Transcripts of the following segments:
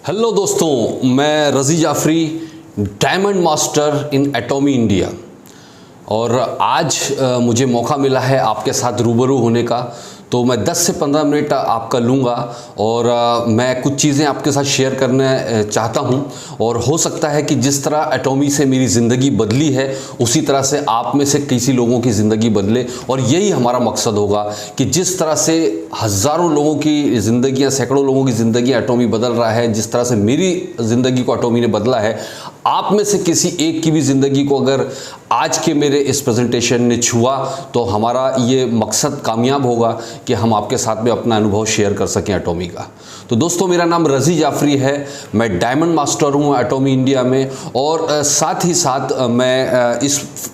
Hello दोस्तों, मैं Razi Jafri, diamond master in Atomy India. और आज मुझे मौका मिला है आपके साथ रूबरू होने का। तो मैं 10 से 15 मिनट आपका लूँगा और मैं कुछ चीज़ें आपके साथ शेयर करना चाहता हूँ। और हो सकता है कि जिस तरह एटॉमी से मेरी ज़िंदगी बदली है उसी तरह से आप में से किसी लोगों की ज़िंदगी बदले। और यही हमारा मकसद होगा कि जिस तरह से हज़ारों लोगों की ज़िंदगियाँ, सैकड़ों लोगों की ज़िंदगी एटॉमी बदल रहा है, जिस तरह से मेरी ज़िंदगी को एटॉमी ने बदला है, आप में से किसी एक की भी ज़िंदगी को अगर आज के मेरे इस प्रेजेंटेशन ने छुआ तो हमारा ये मकसद कामयाब होगा कि हम आपके साथ में अपना अनुभव शेयर कर सकें एटॉमी का। तो दोस्तों, मेरा नाम रज़ी जाफ़री है, मैं डायमंड मास्टर हूँ एटॉमी इंडिया में। और साथ ही साथ मैं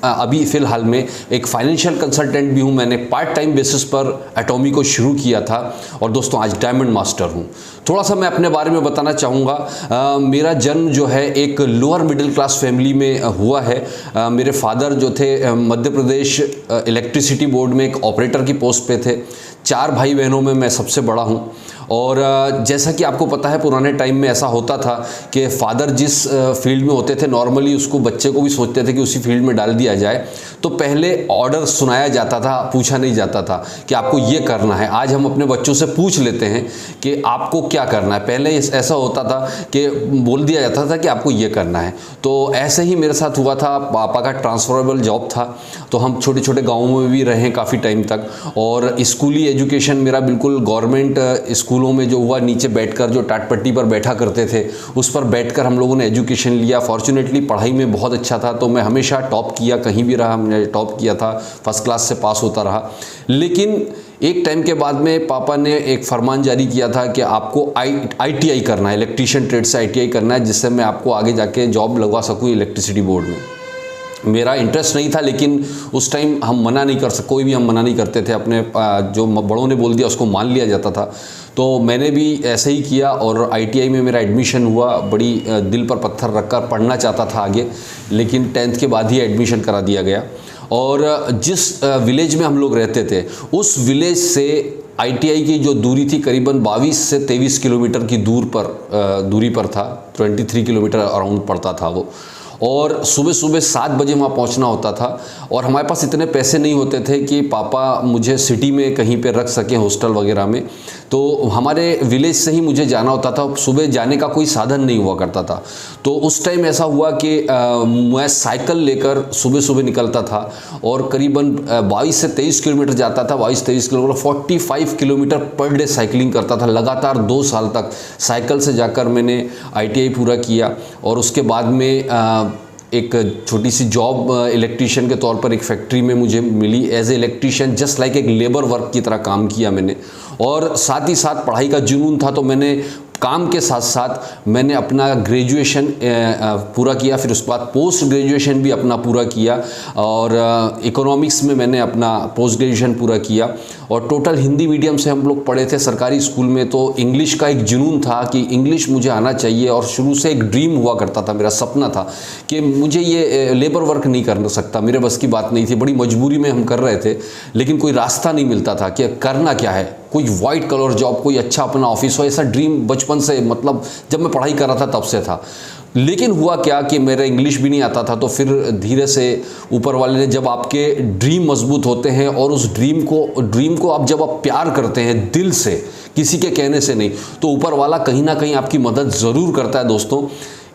अभी फ़िलहाल में एक फाइनेंशियल कंसल्टेंट भी हूँ। मैंने पार्ट टाइम बेसिस पर एटॉमी को शुरू किया था और दोस्तों आज डायमंड मास्टर हूँ। थोड़ा सा मैं अपने बारे में बताना चाहूँगा। मेरा जन्म जो है एक लोअर मिडिल क्लास फैमिली में हुआ है। मेरे फादर जो थे मध्य प्रदेश इलेक्ट्रिसिटी बोर्ड में एक ऑपरेटर की पोस्ट पे थे। 4 भाई बहनों में मैं सबसे बड़ा हूँ। और जैसा कि आपको पता है, पुराने टाइम में ऐसा होता था कि फादर जिस फील्ड में होते थे, नॉर्मली उसको बच्चे को भी सोचते थे कि उसी फील्ड में डाल दिया जाए। तो पहले ऑर्डर सुनाया जाता था, पूछा नहीं जाता था कि आपको ये करना है। आज हम अपने बच्चों से पूछ लेते हैं कि आपको क्या करना है। पहले ऐसा होता था कि बोल दिया जाता था कि आपको ये करना है। तो ऐसे ही मेरे साथ हुआ था। पापा का ट्रांसफरेबल जॉब था, तो हम छोटे छोटे गाँवों में भी रहे काफ़ी टाइम तक। और स्कूली एजुकेशन मेरा बिल्कुल गवर्नमेंट स्कूलों में जो हुआ, नीचे बैठकर जो टाटपट्टी पर बैठा करते थे उस पर बैठकर हम लोगों ने एजुकेशन लिया। फॉर्चुनेटली पढ़ाई में बहुत अच्छा था, तो मैं हमेशा टॉप किया, कहीं भी रहा मैंने टॉप किया था, फर्स्ट क्लास से पास होता रहा। लेकिन एक टाइम के बाद में पापा ने एक फरमान जारी किया था कि आपको ITI करना है, इलेक्ट्रीशियन ट्रेड से ITI करना है, जिससे मैं आपको आगे जाके जॉब लगवा सकूँ इलेक्ट्रिसिटी बोर्ड में। मेरा इंटरेस्ट नहीं था, लेकिन उस टाइम हम मना नहीं कर सकते, कोई भी हम मना नहीं करते थे। अपने जो बड़ों ने बोल दिया उसको मान लिया जाता था। तो मैंने भी ऐसे ही किया और ITI में मेरा एडमिशन हुआ। बड़ी दिल पर पत्थर रखकर पढ़ना चाहता था आगे, लेकिन 10th के बाद ही एडमिशन करा दिया गया। और जिस विलेज में हम लोग रहते थे, उस विलेज से ITI की जो दूरी थी करीबन 22 से 23 किलोमीटर की दूरी पर था। 23 किलोमीटर अराउंड पड़ता था वो। और सुबह सुबह 7 बजे वहाँ पहुँचना होता था। और हमारे पास इतने पैसे नहीं होते थे कि पापा मुझे सिटी में कहीं पे रख सकें, हॉस्टल वगैरह में। तो हमारे विलेज से ही मुझे जाना होता था। सुबह जाने का कोई साधन नहीं हुआ करता था। तो उस टाइम ऐसा हुआ कि मैं साइकिल लेकर सुबह सुबह निकलता था और करीबन 22 से 23 किलोमीटर जाता था। 22-23 kilometre, 45 kilometre per day cycling करता था लगातार 2 साल तक। साइकिल से जाकर मैंने ITI पूरा किया। और उसके बाद में एक छोटी सी जॉब इलेक्ट्रीशियन के तौर पर एक फैक्ट्री में मुझे मिली। As a electrician just like एक लेबर वर्क की तरह काम किया मैंने। और साथ ही साथ पढ़ाई का जुनून था, तो मैंने काम के साथ साथ मैंने अपना ग्रेजुएशन पूरा किया। फिर उसके बाद पोस्ट ग्रेजुएशन भी अपना पूरा किया। और इकोनॉमिक्स में मैंने अपना पोस्ट ग्रेजुएशन पूरा किया। और टोटल हिंदी मीडियम से हम लोग पढ़े थे सरकारी स्कूल में। तो इंग्लिश का एक जुनून था कि इंग्लिश मुझे आना चाहिए। और शुरू से एक ड्रीम हुआ करता था, मेरा सपना था कि मुझे ये लेबर वर्क नहीं कर सकता, मेरे बस की बात नहीं थी। बड़ी मजबूरी में हम कर रहे थे, लेकिन कोई रास्ता नहीं मिलता था कि करना क्या है। कोई वाइट कलर जॉब, कोई अच्छा अपना ऑफिस हो, ऐसा ड्रीम बचपन से, मतलब जब मैं पढ़ाई कर रहा था तब से था। लेकिन हुआ क्या कि मेरा इंग्लिश भी नहीं आता था। तो फिर धीरे से ऊपर वाले ने, जब आपके ड्रीम मजबूत होते हैं और उस ड्रीम को आप जब आप प्यार करते हैं दिल से, किसी के कहने से नहीं, तो ऊपर वाला कहीं ना कहीं आपकी मदद ज़रूर करता है दोस्तों।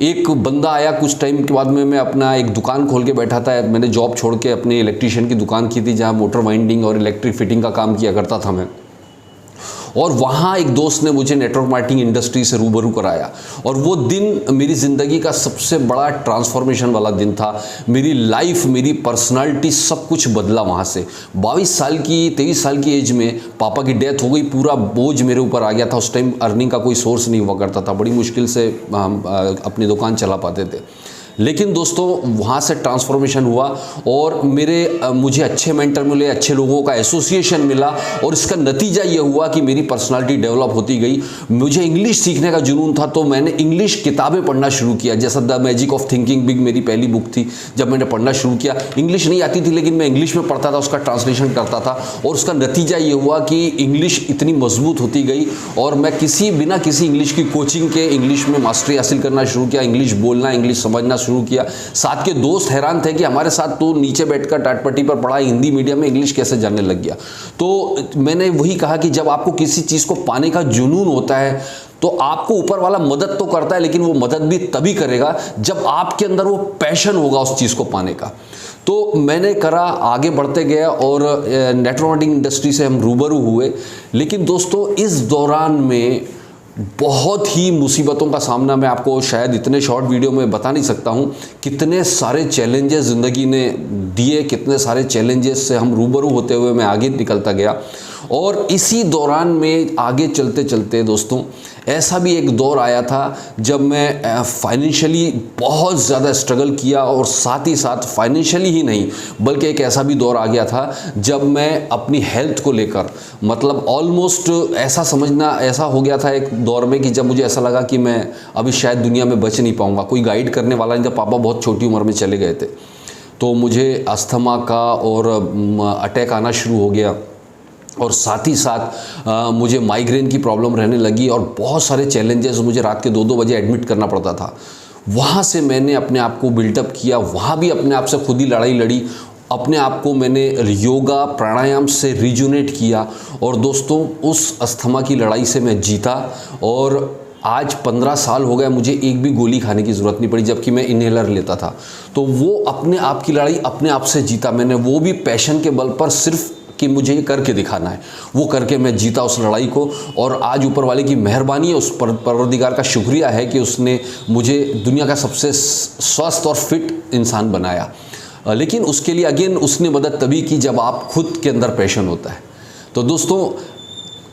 एक बंदा आया कुछ टाइम के बाद में, मैं अपना एक दुकान खोल के बैठा था। मैंने जॉब छोड़ के अपने इलेक्ट्रीशियन की दुकान की थी, जहाँ मोटर वाइंडिंग और इलेक्ट्रिक फिटिंग का काम किया करता था मैं। और वहाँ एक दोस्त ने मुझे नेटवर्क मार्केटिंग इंडस्ट्री से रूबरू कराया। और वो दिन मेरी ज़िंदगी का सबसे बड़ा ट्रांसफॉर्मेशन वाला दिन था। मेरी लाइफ, मेरी पर्सनालिटी, सब कुछ बदला वहाँ से। 22 साल की, 23 साल की एज में पापा की डेथ हो गई। पूरा बोझ मेरे ऊपर आ गया था। उस टाइम अर्निंग का कोई सोर्स नहीं हुआ करता था, बड़ी मुश्किल से हम अपनी दुकान चला पाते थे। लेकिन दोस्तों वहाँ से ट्रांसफॉर्मेशन हुआ और मुझे अच्छे मेंटर मिले, अच्छे लोगों का एसोसिएशन मिला और इसका नतीजा ये हुआ कि मेरी पर्सनालिटी डेवलप होती गई। मुझे इंग्लिश सीखने का जुनून था तो मैंने इंग्लिश किताबें पढ़ना शुरू किया, जैसा the magic of thinking big मेरी पहली बुक थी। जब मैंने पढ़ना शुरू किया, इंग्लिश नहीं आती थी लेकिन मैं इंग्लिश में पढ़ता था, उसका ट्रांसलेशन करता था और उसका नतीजा ये हुआ कि इंग्लिश इतनी मजबूत होती गई और मैं बिना किसी इंग्लिश की कोचिंग के इंग्लिश में मास्टरी हासिल करना शुरू किया, इंग्लिश बोलना, इंग्लिश समझना शुरू किया। साथ के दोस्त हैरान थे कि हमारे साथ तो नीचे बैठकर टाटपट्टी पर पढ़ा, हिंदी मीडियम में इंग्लिश कैसे जानने लग गया। तो मैंने वही कहा कि जब आपको किसी चीज़ को पाने का जुनून होता है तो आपको ऊपर वाला मदद तो करता है, लेकिन वो मदद भी तभी करेगा जब आपके अंदर वो पैशन होगा उस चीज़ को पाने का। तो मैंने करा, आगे बढ़ते गया और नेटवर्क मार्केटिंग इंडस्ट्री से हम रूबरू हुए। लेकिन दोस्तों इस दौरान में बहुत ही मुसीबतों का सामना, मैं आपको शायद इतने शॉर्ट वीडियो में बता नहीं सकता हूँ, कितने सारे चैलेंजेस ज़िंदगी ने दिए, कितने सारे चैलेंजेस से हम रूबरू होते हुए मैं आगे निकलता गया। और इसी दौरान में आगे चलते चलते दोस्तों ऐसा भी एक दौर आया था जब मैं फाइनेंशियली बहुत ज़्यादा स्ट्रगल किया और साथ ही साथ फाइनेंशियली ही नहीं बल्कि एक ऐसा भी दौर आ गया था जब मैं अपनी हेल्थ को लेकर, मतलब ऑलमोस्ट ऐसा हो गया था एक दौर में कि जब मुझे ऐसा लगा कि मैं अभी शायद दुनिया में बच नहीं पाऊँगा, कोई गाइड करने वाला नहीं था। पापा बहुत छोटी उम्र में चले गए थे तो मुझे अस्थमा का और अटैक आना शुरू हो गया और साथ ही साथ मुझे माइग्रेन की प्रॉब्लम रहने लगी और बहुत सारे चैलेंजेस, मुझे रात के 2-2 बजे एडमिट करना पड़ता था। वहाँ से मैंने अपने आप को बिल्डअप किया, वहाँ भी अपने आप से खुद ही लड़ाई लड़ी, अपने आप को मैंने योगा प्राणायाम से रिजुनेट किया और दोस्तों उस अस्थमा की लड़ाई से मैं जीता और आज 15 साल हो गए, मुझे एक भी गोली खाने की ज़रूरत नहीं पड़ी, जबकि मैं इनहेलर लेता था। तो वो अपने आप की लड़ाई अपने आप से जीता मैंने, वो भी पैशन के बल पर, सिर्फ कि मुझे ये करके दिखाना है, वो करके मैं जीता उस लड़ाई को। और आज ऊपर वाले की मेहरबानी है, उस परवरदिगार का शुक्रिया है कि उसने मुझे दुनिया का सबसे स्वस्थ और फिट इंसान बनाया। लेकिन उसके लिए अगेन उसने मदद तभी की जब आप खुद के अंदर पैशन होता है। तो दोस्तों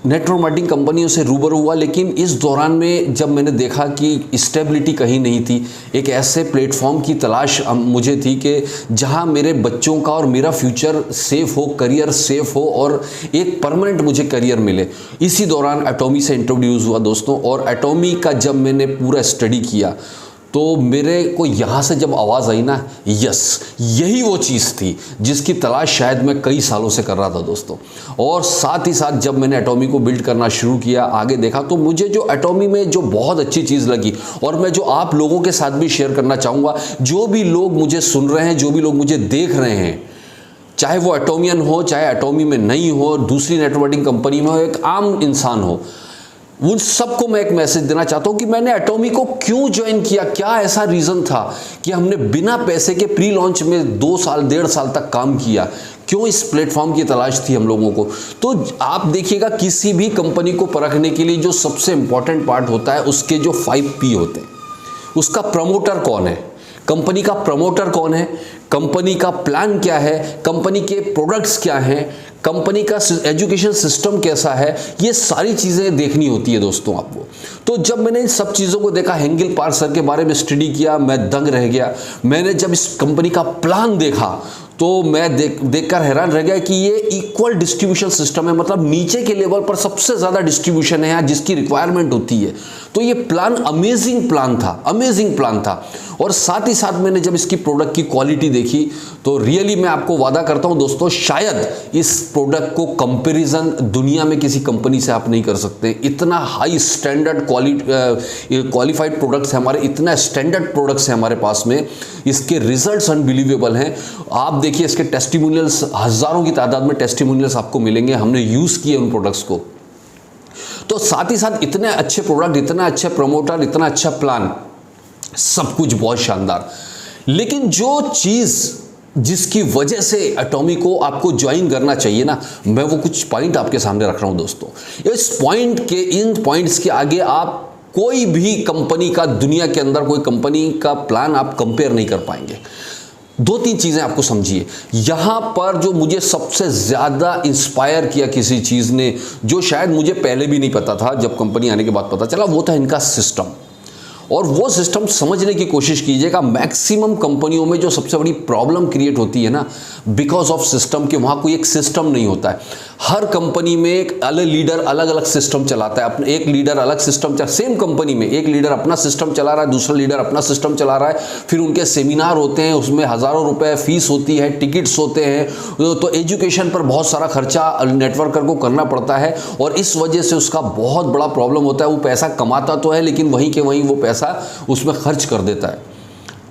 नेटवर्क मार्केटिंग कंपनियों से रूबरू हुआ, लेकिन इस दौरान में जब मैंने देखा कि स्टेबिलिटी कहीं नहीं थी, एक ऐसे प्लेटफॉर्म की तलाश मुझे थी कि जहां मेरे बच्चों का और मेरा फ्यूचर सेफ हो, करियर सेफ हो और एक परमानेंट मुझे करियर मिले। इसी दौरान एटॉमी से इंट्रोड्यूस हुआ दोस्तों, और एटॉमी का जब मैंने पूरा स्टडी किया तो मेरे को यहाँ से जब आवाज़ आई ना, यस यही वो चीज़ थी जिसकी तलाश शायद मैं कई सालों से कर रहा था दोस्तों। और साथ ही साथ जब मैंने एटॉमी को बिल्ड करना शुरू किया, आगे देखा, तो मुझे जो एटॉमी में जो बहुत अच्छी चीज़ लगी और मैं जो आप लोगों के साथ भी शेयर करना चाहूँगा, जो भी लोग मुझे सुन रहे हैं, जो भी लोग मुझे देख रहे हैं, चाहे वो एटॉमियन हो, चाहे एटॉमी में नहीं हो, दूसरी नेटवर्किंग कंपनी में हो, एक आम इंसान हो, उन सबको मैं एक मैसेज देना चाहता हूं कि मैंने एटॉमी को क्यों ज्वाइन किया, क्या ऐसा रीज़न था कि हमने बिना पैसे के प्री लॉन्च में 2 साल 1.5 साल तक काम किया, क्यों इस प्लेटफॉर्म की तलाश थी हम लोगों को। तो आप देखिएगा किसी भी कंपनी को परखने के लिए जो सबसे इंपॉर्टेंट पार्ट होता है, उसके जो 5P होते हैं, उसका प्रमोटर कौन है, कंपनी का प्रमोटर कौन है, कंपनी का प्लान क्या है, कंपनी के प्रोडक्ट्स क्या हैं, कंपनी का एजुकेशन सिस्टम कैसा है, ये सारी चीज़ें देखनी होती है दोस्तों आपको। तो जब मैंने इन सब चीज़ों को देखा, हेंगेल पार्सर के बारे में स्टडी किया, मैं दंग रह गया। मैंने जब इस कंपनी का प्लान देखा तो मैं देखकर हैरान रह गया कि ये इक्वल डिस्ट्रीब्यूशन सिस्टम है, मतलब नीचे के लेवल पर सबसे ज़्यादा डिस्ट्रीब्यूशन है जिसकी रिक्वायरमेंट होती है। तो ये प्लान अमेजिंग प्लान था। और साथ ही साथ मैंने जब इसकी प्रोडक्ट की क्वालिटी देखी तो रियली मैं आपको वादा करता हूं दोस्तों, शायद इस प्रोडक्ट को कंपैरिजन दुनिया में किसी कंपनी से आप नहीं कर सकते। इतना हाई स्टैंडर्ड क्वालिफाइड प्रोडक्ट्स हैं हमारे, इतना स्टैंडर्ड प्रोडक्ट्स हैं हमारे पास में, इसके रिजल्ट्स अनबिलीवेबल हैं। आप देखिए इसके टेस्टिमोनियल्स, हज़ारों की तादाद में टेस्टिमोनियल्स आपको मिलेंगे, हमने यूज़ किए उन प्रोडक्ट्स को। तो साथ ही साथ इतने अच्छे प्रोडक्ट, इतना अच्छा प्रमोटर, इतना अच्छा प्लान, सब कुछ बहुत शानदार। लेकिन जो चीज़ जिसकी वजह से एटॉमी को आपको ज्वाइन करना चाहिए ना, मैं वो कुछ पॉइंट आपके सामने रख रहा हूं दोस्तों। इन पॉइंट्स के आगे आप कोई भी कंपनी का, दुनिया के अंदर कोई कंपनी का प्लान आप कंपेयर नहीं कर पाएंगे। 2-3 चीज़ें आपको समझिए। यहाँ पर जो मुझे सबसे ज़्यादा इंस्पायर किया किसी चीज़ ने, जो शायद मुझे पहले भी नहीं पता था, जब कंपनी आने के बाद पता चला, वो था इनका सिस्टम। और वो सिस्टम समझने की कोशिश कीजिएगा। मैक्सिमम कंपनियों में जो सबसे बड़ी प्रॉब्लम क्रिएट होती है ना, बिकॉज ऑफ सिस्टम, कि वहाँ कोई एक सिस्टम नहीं होता है। हर कंपनी में एक अलग लीडर अलग अलग सिस्टम चलाता है। अपने एक लीडर अलग सिस्टम सेम कंपनी में एक लीडर अपना सिस्टम चला रहा है, दूसरा लीडर अपना सिस्टम चला रहा है। फिर उनके सेमिनार होते हैं, उसमें हज़ारों रुपए फीस होती है, टिकट्स होते हैं, तो एजुकेशन पर बहुत सारा खर्चा नेटवर्कर को करना पड़ता है। और इस वजह से उसका बहुत बड़ा प्रॉब्लम होता है। वो पैसा कमाता तो है, लेकिन वहीं के वहीं वो पैसा उसमें खर्च कर देता है।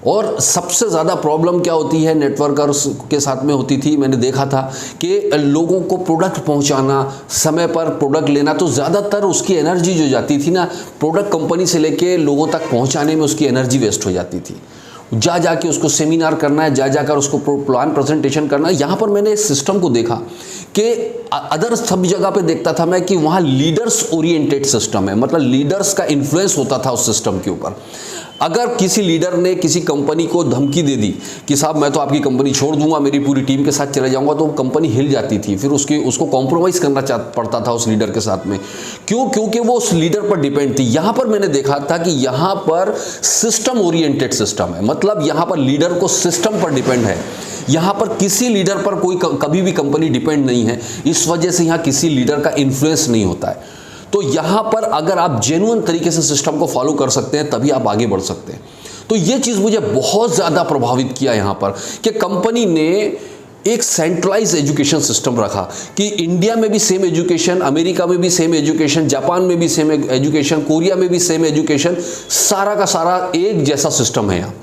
और सबसे ज़्यादा प्रॉब्लम क्या होती है नेटवर्कर्स के साथ में होती थी, मैंने देखा था कि लोगों को प्रोडक्ट पहुंचाना, समय पर प्रोडक्ट लेना, तो ज़्यादातर उसकी एनर्जी जो जाती थी ना, प्रोडक्ट कंपनी से लेके लोगों तक पहुंचाने में उसकी एनर्जी वेस्ट हो जाती थी। जा के उसको सेमिनार करना है, जाकर उसको प्लान प्रेजेंटेशन करना है। यहाँ पर मैंने इस सिस्टम को देखा कि अदर सब जगह पे देखता था मैं कि वहाँ लीडर्स ओरिएंटेड सिस्टम है, मतलब लीडर्स का इन्फ्लुएंस होता था उस सिस्टम के ऊपर। अगर किसी लीडर ने किसी कंपनी को धमकी दे दी कि साहब मैं तो आपकी कंपनी छोड़ दूंगा, मेरी पूरी टीम के साथ चले जाऊंगा, तो कंपनी हिल जाती थी। फिर उसको कॉम्प्रोमाइज़ करना पड़ता था उस लीडर के साथ में। क्यों? क्योंकि वो उस लीडर पर डिपेंड थी। यहाँ पर मैंने देखा था कि यहाँ पर सिस्टम ओरिएंटेड सिस्टम है, मतलब यहाँ पर लीडर को सिस्टम पर डिपेंड है। यहाँ पर किसी लीडर पर कोई कभी भी कंपनी डिपेंड नहीं है। इस वजह से यहाँ किसी लीडर का इन्फ्लुएंस नहीं होता है। तो यहाँ पर अगर आप जेन्युइन तरीके से सिस्टम को फॉलो कर सकते हैं, तभी आप आगे बढ़ सकते हैं। तो ये चीज़ मुझे बहुत ज़्यादा प्रभावित किया यहाँ पर कि कंपनी ने एक सेंट्रलाइज एजुकेशन सिस्टम रखा कि इंडिया में भी सेम एजुकेशन, अमेरिका में भी सेम एजुकेशन, जापान में भी सेम एजुकेशन, कोरिया में भी सेम एजुकेशन, सारा का सारा एक जैसा सिस्टम है यहाँ।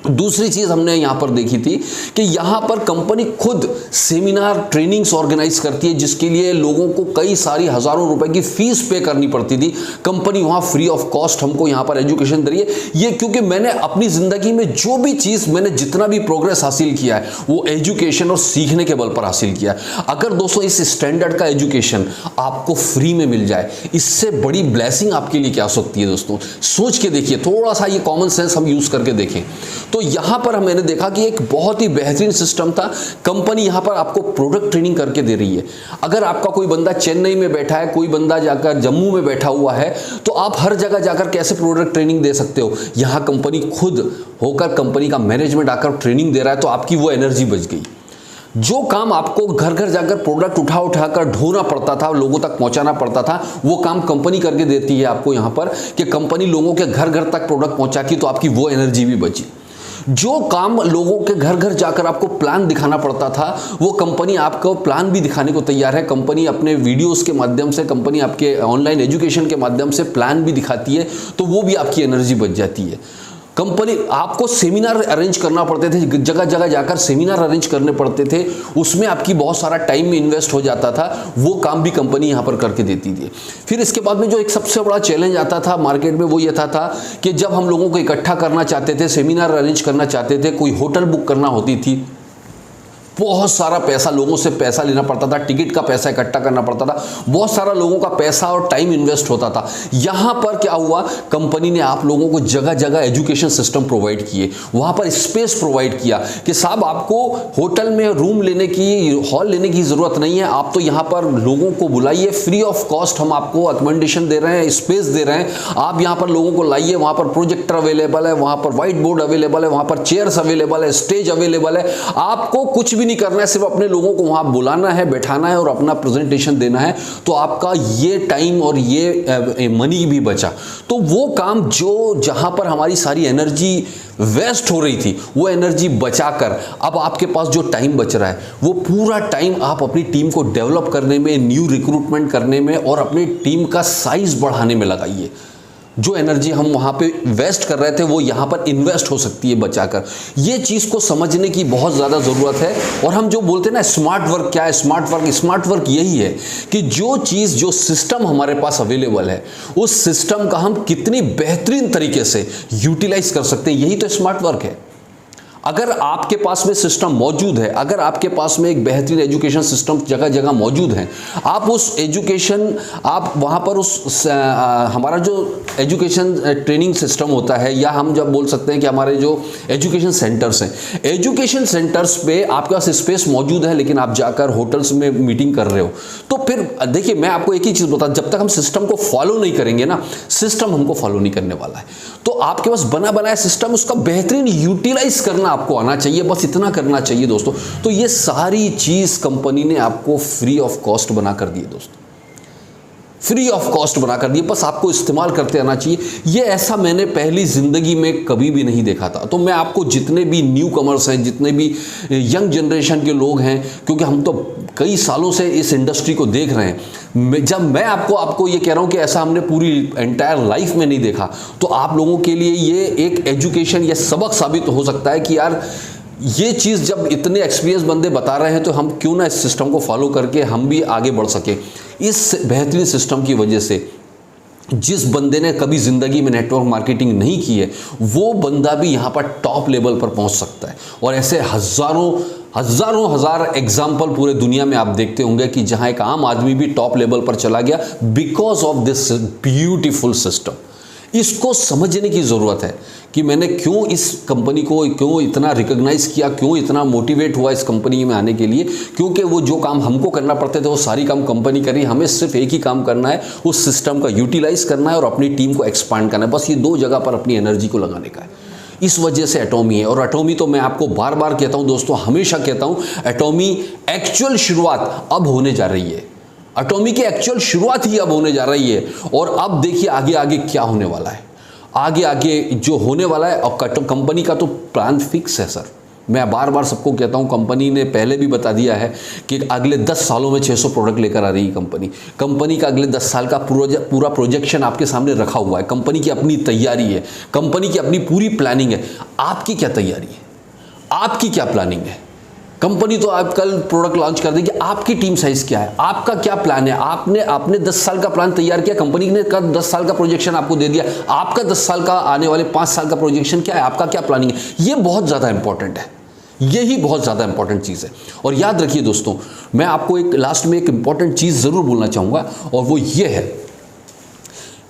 दूसरी चीज़ हमने यहाँ पर देखी थी कि यहाँ पर कंपनी खुद सेमिनार ट्रेनिंग्स ऑर्गेनाइज करती है, जिसके लिए लोगों को कई सारी हज़ारों रुपए की फीस पे करनी पड़ती थी। कंपनी वहाँ फ्री ऑफ कॉस्ट हमको यहाँ पर एजुकेशन दे रही है। ये क्योंकि मैंने अपनी ज़िंदगी में जो भी चीज़, मैंने जितना भी प्रोग्रेस हासिल किया है वो एजुकेशन और सीखने के बल पर हासिल किया है। अगर दोस्तों इस स्टैंडर्ड का एजुकेशन आपको फ्री में मिल जाए, इससे बड़ी ब्लेसिंग आपके लिए क्या हो सकती है दोस्तों? सोच के देखिए, थोड़ा सा ये कॉमन सेंस हम यूज़ करके देखें। तो यहां पर मैंने देखा कि एक बहुत ही बेहतरीन सिस्टम था। कंपनी यहां पर आपको प्रोडक्ट ट्रेनिंग करके दे रही है। अगर आपका कोई बंदा चेन्नई में बैठा है, कोई बंदा जाकर जम्मू में बैठा हुआ है, तो आप हर जगह जाकर कैसे प्रोडक्ट ट्रेनिंग दे सकते हो? यहां कंपनी खुद होकर, कंपनी का मैनेजमेंट आकर ट्रेनिंग दे रहा है, तो आपकी वो एनर्जी बच गई। जो काम आपको घर घर जाकर प्रोडक्ट उठाकर ढोना पड़ता था, लोगों तक पहुंचाना पड़ता था, वो काम कंपनी करके देती है आपको यहाँ पर कि कंपनी लोगों के घर घर तक प्रोडक्ट पहुंचा की, तो आपकी वो एनर्जी भी बची। जो काम लोगों के घर घर जाकर आपको प्लान दिखाना पड़ता था, वो कंपनी आपको प्लान भी दिखाने को तैयार है। कंपनी अपने वीडियोस के माध्यम से, कंपनी आपके ऑनलाइन एजुकेशन के माध्यम से प्लान भी दिखाती है, तो वो भी आपकी एनर्जी बच जाती है। कंपनी आपको सेमिनार अरेंज करना पड़ते थे, जगह जगह जाकर सेमिनार अरेंज करने पड़ते थे, उसमें आपकी बहुत सारा टाइम इन्वेस्ट हो जाता था, वो काम भी कंपनी यहाँ पर करके देती थी। फिर इसके बाद में जो एक सबसे बड़ा चैलेंज आता था मार्केट में, वो ये था कि जब हम लोगों को इकट्ठा करना चाहते थे, सेमिनार अरेंज करना चाहते थे, कोई होटल बुक करना होती थी, बहुत सारा पैसा, लोगों से पैसा लेना पड़ता था, टिकट का पैसा इकट्ठा करना पड़ता था, बहुत सारा लोगों का पैसा और टाइम इन्वेस्ट होता था। यहाँ पर क्या हुआ, कंपनी ने आप लोगों को जगह जगह एजुकेशन सिस्टम प्रोवाइड किए, वहाँ पर स्पेस प्रोवाइड किया कि साहब आपको होटल में रूम लेने की, हॉल लेने की ज़रूरत नहीं है, आप तो यहाँ पर लोगों को बुलाइए, फ्री ऑफ कॉस्ट हम आपको अकोमोडेशन दे रहे हैं, स्पेस दे रहे हैं, आप यहाँ पर लोगों को लाइए, वहाँ पर प्रोजेक्टर अवेलेबल है, वहाँ पर व्हाइट बोर्ड अवेलेबल है, वहाँ पर चेयर्स अवेलेबल है, स्टेज अवेलेबल है, आपको कुछ भी नहीं करना है, सिर्फ अपने लोगों को वहां बुलाना है, बैठाना है और अपना प्रेजेंटेशन देना है, तो आपका ये टाइम और ये मनी भी बचा। तो वो काम जो जहां पर हमारी सारी एनर्जी वेस्ट हो रही थी, वो एनर्जी बचाकर अब आपके पास जो टाइम बच रहा है, वो पूरा टाइम आप अपनी टीम को डेवलप करने में, न्यू रिक्रूटमेंट करने में और अपनी टीम का साइज बढ़ाने में लगाइए। जो एनर्जी हम वहाँ पे वेस्ट कर रहे थे, वो यहाँ पर इन्वेस्ट हो सकती है बचाकर। ये चीज़ को समझने की बहुत ज़्यादा ज़रूरत है। और हम जो बोलते हैं ना स्मार्ट वर्क, क्या है स्मार्ट वर्क यही है कि जो चीज़, जो सिस्टम हमारे पास अवेलेबल है, उस सिस्टम का हम कितनी बेहतरीन तरीके से यूटिलाइज कर सकते हैं, यही तो स्मार्ट वर्क है। अगर आपके पास में सिस्टम मौजूद है, अगर आपके पास में एक बेहतरीन एजुकेशन सिस्टम जगह जगह मौजूद है, आप उस एजुकेशन, आप वहाँ पर हमारा जो एजुकेशन ट्रेनिंग सिस्टम होता है, या हम जब बोल सकते हैं कि हमारे जो एजुकेशन सेंटर्स हैं, एजुकेशन सेंटर्स पे आपके पास स्पेस मौजूद है, लेकिन आप जाकर होटल्स में मीटिंग कर रहे हो, तो फिर देखिए मैं आपको एक ही चीज़ बता, जब तक हम सिस्टम को फॉलो नहीं करेंगे ना, सिस्टम हमको फॉलो नहीं करने वाला है। तो आपके पास बना बनाया सिस्टम, उसका बेहतरीन यूटिलाइज करना आपको आना चाहिए, बस इतना करना चाहिए दोस्तों। तो ये सारी चीज कंपनी ने आपको फ्री ऑफ कॉस्ट बना कर दी है दोस्तों, फ्री ऑफ कॉस्ट बना कर दिए, बस आपको इस्तेमाल करते आना चाहिए। ये ऐसा मैंने पहली जिंदगी में कभी भी नहीं देखा था। तो मैं आपको जितने भी न्यू कमर्स हैं, जितने भी यंग जनरेशन के लोग हैं, क्योंकि हम तो कई सालों से इस इंडस्ट्री को देख रहे हैं, जब मैं आपको ये कह रहा हूं कि ऐसा हमने पूरी एंटायर लाइफ में नहीं देखा, तो आप लोगों के लिए ये एक एजुकेशन या सबक साबित हो सकता है कि यार ये चीज़ जब इतने एक्सपीरियंस बंदे बता रहे हैं, तो हम क्यों ना इस सिस्टम को फॉलो करके हम भी आगे बढ़ सके। इस बेहतरीन सिस्टम की वजह से जिस बंदे ने कभी ज़िंदगी में नेटवर्क मार्केटिंग नहीं की है, वो बंदा भी यहाँ पर टॉप लेवल पर पहुँच सकता है। और ऐसे हजार एग्जाम्पल पूरे दुनिया में आप देखते होंगे कि जहाँ एक आम आदमी भी टॉप लेवल पर चला गया because of this beautiful system. इसको समझने की ज़रूरत है कि मैंने क्यों इस कंपनी को क्यों इतना रिकॉग्नाइज किया, क्यों इतना मोटिवेट हुआ इस कंपनी में आने के लिए। क्योंकि वो जो काम हमको करना पड़ते थे वो सारी काम कंपनी करी, हमें सिर्फ एक ही काम करना है, उस सिस्टम का यूटिलाइज करना है और अपनी टीम को एक्सपांड करना है। बस ये दो जगह पर अपनी एनर्जी को लगाने का है। इस वजह से एटॉमी है। और एटॉमी तो मैं आपको बार बार कहता हूँ दोस्तों, हमेशा कहता हूँ, एटॉमी एक्चुअल शुरुआत अब होने जा रही है। एटॉमी की एक्चुअल शुरुआत ही अब होने जा रही है। और अब देखिए आगे आगे क्या होने वाला है, आगे आगे जो होने वाला है। और कंपनी का तो प्लान फिक्स है सर। मैं बार बार सबको कहता हूं, कंपनी ने पहले भी बता दिया है कि अगले 10 सालों में 600 प्रोडक्ट लेकर आ रही है कंपनी का अगले 10 साल का पूरा प्रोजेक्शन आपके सामने रखा हुआ है। कंपनी की अपनी तैयारी है, कंपनी की अपनी पूरी प्लानिंग है। आपकी क्या तैयारी है, आपकी क्या प्लानिंग है? कंपनी तो आप कल प्रोडक्ट लॉन्च कर देगी, आपकी टीम साइज क्या है, आपका क्या प्लान है? आपने 10 साल का प्लान तैयार किया, कंपनी ने कल 10 साल का प्रोजेक्शन आपको दे दिया, आपका 10 साल का आने वाले 5 साल का प्रोजेक्शन क्या है, आपका क्या प्लानिंग है? ये बहुत ज़्यादा इंपॉर्टेंट है, यही बहुत ज़्यादा इंपॉर्टेंट चीज़ है। और याद रखिए दोस्तों, मैं आपको एक लास्ट में एक इंपॉर्टेंट चीज़ ज़रूर बोलना चाहूँगा, और वो ये है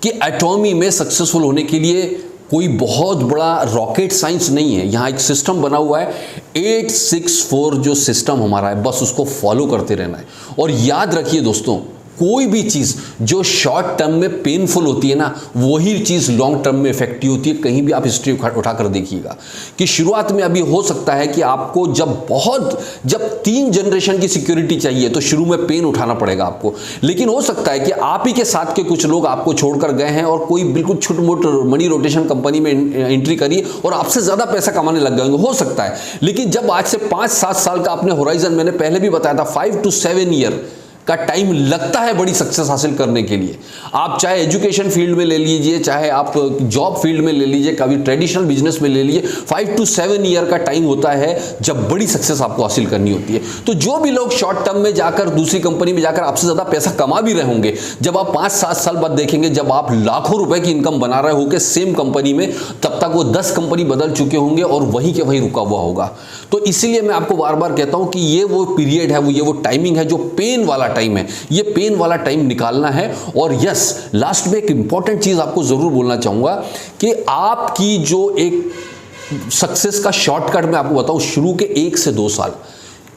कि एटॉमी में सक्सेसफुल होने के लिए कोई बहुत बड़ा रॉकेट साइंस नहीं है। यहाँ एक सिस्टम बना हुआ है 864 जो सिस्टम हमारा है, बस उसको फॉलो करते रहना है। और याद रखिए दोस्तों, कोई भी चीज़ जो शॉर्ट टर्म में पेनफुल होती है ना, वही चीज़ लॉन्ग टर्म में इफेक्टिव होती है। कहीं भी आप हिस्ट्री उठाकर देखिएगा कि शुरुआत में अभी हो सकता है कि आपको जब 3 जनरेशन की सिक्योरिटी चाहिए तो शुरू में पेन उठाना पड़ेगा आपको। लेकिन हो सकता है कि आप ही के साथ के कुछ लोग आपको छोड़कर गए हैं और कोई बिल्कुल छोट मोट मनी रोटेशन कंपनी में एंट्री करी और आपसे ज़्यादा पैसा कमाने लग गए, हो सकता है। लेकिन जब आज से 5-7 साल का आपने होराइजन, मैंने पहले भी बताया था, 5 to 7 ईयर का टाइम लगता है बड़ी सक्सेस हासिल करने के लिए। आप चाहे एजुकेशन फील्ड में ले लीजिए, चाहे आप जॉब फील्ड में ले लीजिए, कभी ट्रेडिशनल बिजनेस में ले लीजिए, 5 to 7 ईयर का टाइम होता है जब बड़ी सक्सेस आपको हासिल करनी होती है। तो जो भी लोग शॉर्ट टर्म में जाकर दूसरी कंपनी में जाकर आपसे ज़्यादा पैसा कमा भी रहे होंगे, जब आप 5-7 साल बाद देखेंगे, जब आप लाखों रुपए की इनकम बना रहे होंगे सेम कंपनी में, तब तक वो 10 कंपनी बदल चुके होंगे और वहीं के वहीं रुका हुआ होगा। तो इसीलिए मैं आपको बार बार कहता हूं कि ये वो पीरियड है, ये वो टाइमिंग है जो पेन वाला टाइम है। ये पेन वाला टाइम निकालना है। और यस, लास्ट में एक इंपॉर्टेंट चीज आपको जरूर बोलना चाहूंगा कि आपकी जो एक सक्सेस का शॉर्टकट मैं आपको बताऊं, शुरू के 1 से 2 साल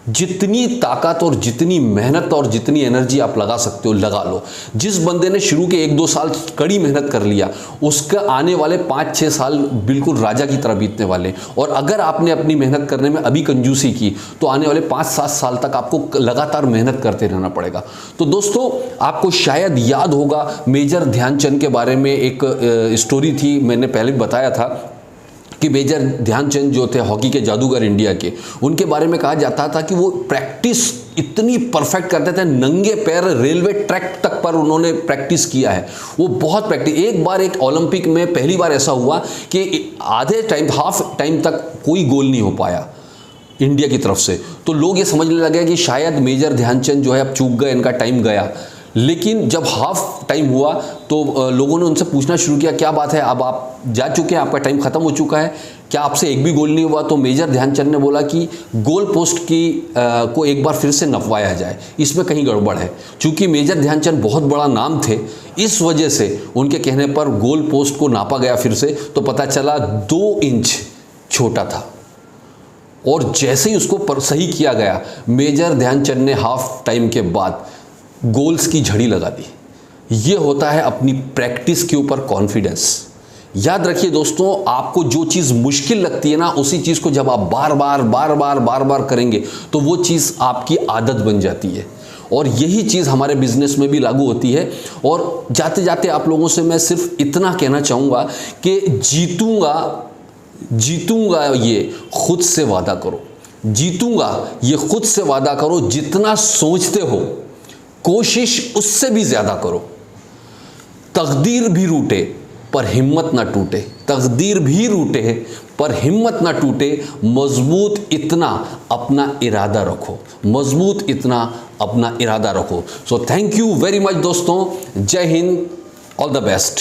जितनी ताकत और जितनी मेहनत और जितनी एनर्जी आप लगा सकते हो लगा लो। जिस बंदे ने शुरू के 1-2 साल कड़ी मेहनत कर लिया, उसका आने वाले 5-6 साल बिल्कुल राजा की तरह बीतने वाले। और अगर आपने अपनी मेहनत करने में अभी कंजूसी की, तो आने वाले 5-7 साल तक आपको लगातार मेहनत करते रहना पड़ेगा। तो दोस्तों, आपको शायद याद होगा, मेजर ध्यानचंद के बारे में एक स्टोरी थी, मैंने पहले बताया था कि मेजर ध्यानचंद जो थे हॉकी के जादूगर इंडिया के, उनके बारे में कहा जाता था कि वो प्रैक्टिस इतनी परफेक्ट करते थे, नंगे पैर रेलवे ट्रैक तक पर उन्होंने प्रैक्टिस किया है। वो बहुत प्रैक्टिस, एक बार एक ओलंपिक में पहली बार ऐसा हुआ कि आधे टाइम, हाफ टाइम तक कोई गोल नहीं हो पाया इंडिया की तरफ से। तो लोग ये समझने लगे कि शायद मेजर ध्यानचंद जो है अब चूक गए, इनका टाइम गया। लेकिन जब हाफ टाइम हुआ तो लोगों ने उनसे पूछना शुरू किया, क्या बात है, अब आप जा चुके हैं, आपका टाइम ख़त्म हो चुका है, क्या आपसे एक भी गोल नहीं हुआ? तो मेजर ध्यानचंद ने बोला कि गोल पोस्ट को एक बार फिर से नपवाया जाए, इसमें कहीं गड़बड़ है। चूंकि मेजर ध्यानचंद बहुत बड़ा नाम थे, इस वजह से उनके कहने पर गोल पोस्ट को नापा गया फिर से, तो पता चला 2 इंच छोटा था। और जैसे ही उसको सही किया गया, मेजर ध्यानचंद ने हाफ टाइम के बाद गोल्स की झड़ी लगा दी। ये होता है अपनी प्रैक्टिस के ऊपर कॉन्फिडेंस। याद रखिए दोस्तों, आपको जो चीज़ मुश्किल लगती है ना, उसी चीज़ को जब आप बार बार करेंगे तो वो चीज़ आपकी आदत बन जाती है। और यही चीज़ हमारे बिजनेस में भी लागू होती है। और जाते जाते आप लोगों से मैं सिर्फ इतना कहना चाहूँगा कि जीतूंगा ये खुद से वादा करो। जीतूंगा ये खुद से वादा करो। जितना सोचते हो कोशिश उससे भी ज़्यादा करो। तकदीर भी रूठे पर हिम्मत ना टूटे। तकदीर भी रूठे पर हिम्मत ना टूटे। मजबूत इतना अपना इरादा रखो। मजबूत इतना अपना इरादा रखो। So thank you very much दोस्तों। जय हिंद, ऑल द बेस्ट।